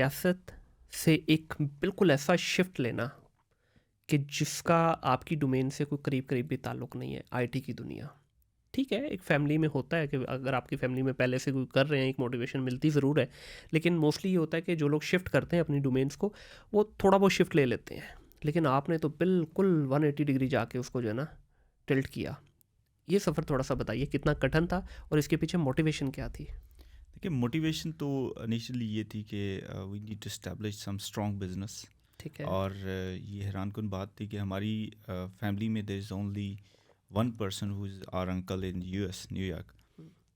سیاست سے ایک بالکل ایسا شفٹ لینا کہ جس کا آپ کی ڈومین سے کوئی قریب قریب بھی تعلق نہیں ہے، آئی ٹی کی دنیا. ٹھیک ہے، ایک فیملی میں ہوتا ہے کہ اگر آپ کی فیملی میں پہلے سے کوئی کر رہے ہیں ایک موٹیویشن ملتی ضرور ہے، لیکن موسٹلی یہ ہوتا ہے کہ جو لوگ شفٹ کرتے ہیں اپنی ڈومینس کو وہ تھوڑا بہت شفٹ لے لیتے ہیں، لیکن آپ نے تو بالکل 180 ڈگری جا کے اس کو جو ہے نا ٹلٹ کیا. یہ سفر تھوڑا سا بتائیے کتنا کٹھن تھا اور اس کے پیچھے موٹیویشن کیا تھی؟ دیکھیے موٹیویشن تو انیشلی یہ تھی کہ we need to establish some strong business. ٹھیک ہے. اور یہ حیران کن بات تھی کہ ہماری فیملی میں there is only one person who is our uncle in U S New York.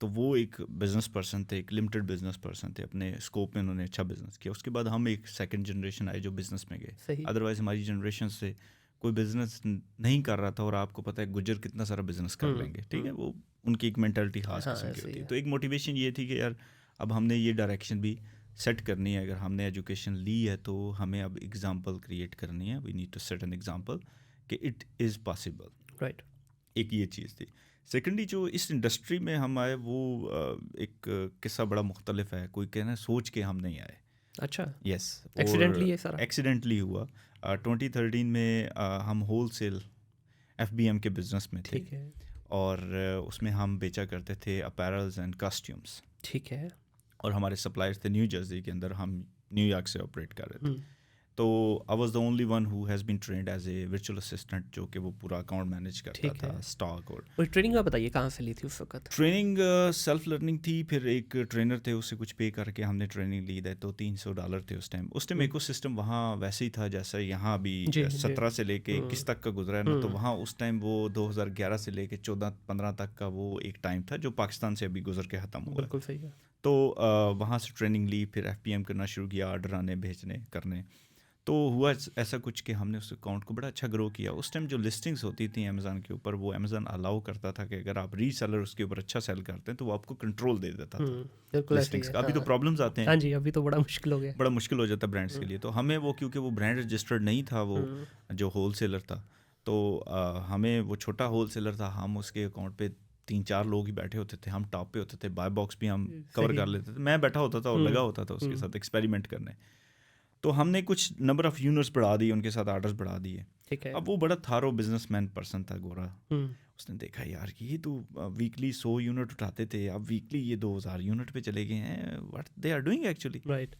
تو وہ ایک بزنس پرسن تھے، ایک لمیٹڈ بزنس پرسن تھے، اپنے اسکوپ میں انہوں نے اچھا بزنس کیا. اس کے بعد ہم ایک سیکنڈ جنریشن آئے جو بزنس میں گئے. ادروائز ہماری جنریشن سے کوئی بزنس نہیں کر رہا تھا، اور آپ کو پتہ ہے گجر کتنا سارا بزنس کر لیں گے. ٹھیک ہے، وہ ان کی ایک مینٹلٹی خاص قسم کی ہوتی ہے. تو ایک موٹیویشن یہ تھی کہ یار اب ہم نے یہ ڈائریکشن بھی سیٹ کرنی ہے. اگر ہم نے ایجوکیشن لی ہے تو ہمیں اب ایگزامپل کریٹ کرنی ہے. We need to set an example کہ اٹ از پاسبل. رائٹ. ایک یہ چیز تھی. سیکنڈلی جو اس انڈسٹری میں ہم آئے وہ ایک قصہ بڑا مختلف ہے. کوئی کہنا سوچ کے ہم نہیں آئے. اچھا. یس. ایکسیڈنٹلی یہ سارا ایکسیڈنٹلی ہوا. 2013 میں ہم wholesale F B M کے بزنس میں تھے. ٹھیک ہے. اور اس میں ہم بیچا کرتے تھے اپیرلز اینڈ کاسٹیومس. ٹھیک ہے. اور ہمارے سپلائرز تھے نیو جرسی کے اندر، ہم نیو یارک سے آپریٹ کر رہے تھے. تو I was the only one who has been trained as a virtual assistant, جو کہ وہ پورا اکاؤنٹ مینیج کرتا تھا، اسٹاک. اور ٹریننگ آپ بتائیے کہاں سے لی تھی اس وقت؟ ٹریننگ سیلف لرننگ تھی. پھر ایک ٹرینر تھے، اسے کچھ پے کر کے ہم نے ٹریننگ لی ہے. تو $300 تھے اس ٹائم. اس ٹائم ایکو سسٹم وہاں ویسے ہی تھا جیسا یہاں ابھی 17 سے لے کے 21 تک کا گزرا ہے نا. تو وہاں اس ٹائم وہ 2011 سے لے کے 14-15 تک کا وہ ایک ٹائم تھا جو پاکستان سے ابھی گزر کے ختم ہوا. بالکل صحیح ہے. تو وہاں سے ٹریننگ لی، پھر ایف پی ایم کرنا شروع کیا، آرڈر آنے بھیجنے کرنے. تو ہوا ایسا کچھ کہ ہم نے اس اکاؤنٹ کو بڑا اچھا گرو کیا. اس ٹائم جو لسٹنگس ہوتی تھیں امیزون کے اوپر، وہ امیزون الاؤ کرتا تھا کہ اگر آپ ری سیلر اس کے اوپر اچھا سیل کرتے ہیں تو وہ آپ کو کنٹرول دے دیتا تھا لسٹنگس کا. ابھی تو پرابلمز آتے ہیں. ہاں جی، ابھی تو بڑا مشکل ہو گیا، بڑا مشکل ہو جاتا ہے برانڈس کے لیے. تو ہمیں وہ کیونکہ وہ برانڈ رجسٹرڈ نہیں تھا، وہ جو ہول سیلر تھا، تو ہمیں وہ چھوٹا ہول سیلر تھا، ہم اس کے اکاؤنٹ پہ 3-4 لوگ ہی بیٹھے ہوتے تھے. ہم ٹاپ پہ ہوتے تھے، بائی باکس بھی ہم کور کر لیتے تھے. میں بیٹھا ہوتا تھا اور لگا ہوتا تھا اس کے ساتھ ایکسپیریمنٹ کرنے. تو ہم نے کچھ نمبر آف یونٹس بڑھا دیے، ان کے ساتھ آرڈرز بڑھا دیے. اب وہ بڑا تھارو بزنس مین پرسن تھا، گورا. اس نے دیکھا یار یہ تو ویکلی 100 یونٹ اٹھاتے تھے، اب ویکلی یہ 2000 یونٹ پہ چلے گئے ہیں. What they are doing actually. Right.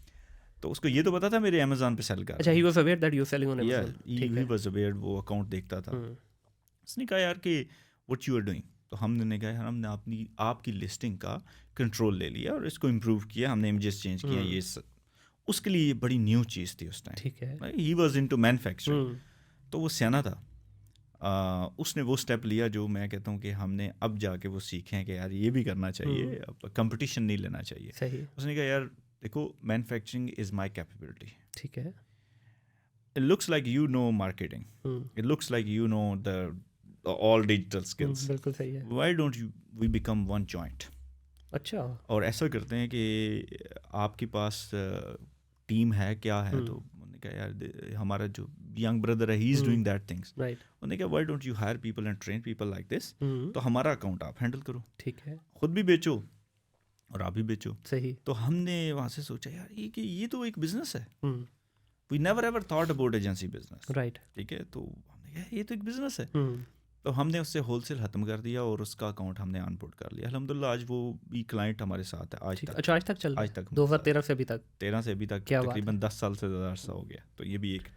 تو اس کو یہ تو پتا تھا میرے امیزون پہ سیل کر. اچھا، he was aware that you are selling on Amazon. He was aware, وہ اکاؤنٹ دیکھتا تھا. اس نے کہا یار کہ واٹ یو آر ڈوئنگ. تو ہم نے کہا یار ہم نے آپ کی لسٹنگ کا کنٹرول لے لیا اور اس کو امپروو کیا. ہم نے امیجز چینج کیا. یہ اس کے لیے یہ بڑی نیو چیز تھی اس ٹائم. ٹھیک ہے. He was into manufacturing. تو وہ سیانا تھا. اس نے وہ اسٹیپ لیا جو میں کہتا ہوں کہ ہم نے اب جا کے وہ سیکھیں کہ یار یہ بھی کرنا چاہیے، اب کمپٹیشن نہیں لینا چاہیے. اس نے کہا یار دیکھو مینوفیکچرنگ از مائی کیپیبلٹی. ٹھیک ہے. It looks like you know marketing. It looks like you know the all digital skills. بالکل صحیح ہے. Why don't we become one joint? اچھا. اور ایسا کرتے ہیں کہ آپ کے پاس ٹیم ہے کیا ہے. تو انہوں نے کہا یار ہمارا جو ینگ بردر ہے ہی از ڈوئنگ دیٹ تھنگس. انہوں نے کہا why don't you hire people and train people like this. تو ہمارا اکاؤنٹ آپ ہینڈل کرو. ٹھیک ہے. خود بھی بیچو اور آپ بھی بیچو. صحیح. تو ہم نے وہاں سے سوچا یار یہ تو ایک بزنس ہے. We never ever thought about agency business. Right. ٹھیک ہے. تو ہم نے کہا یہ تو ایک بزنس ہے. تو ہم نے اس سے ہول سیل ختم کر دیا اور اس کا اکاؤنٹ ہم نے آن بورڈ کر لیا. الحمدللہ آج وہ بھی کلائنٹ ہمارے ساتھ ہے آج تک. اچھا آج تک چل رہا ہے؟ 2013 سے ابھی تک. 13 سے ابھی تک تقریباً 10 سال سے زیادہ عرصہ ہو گیا. تو یہ بھی ایک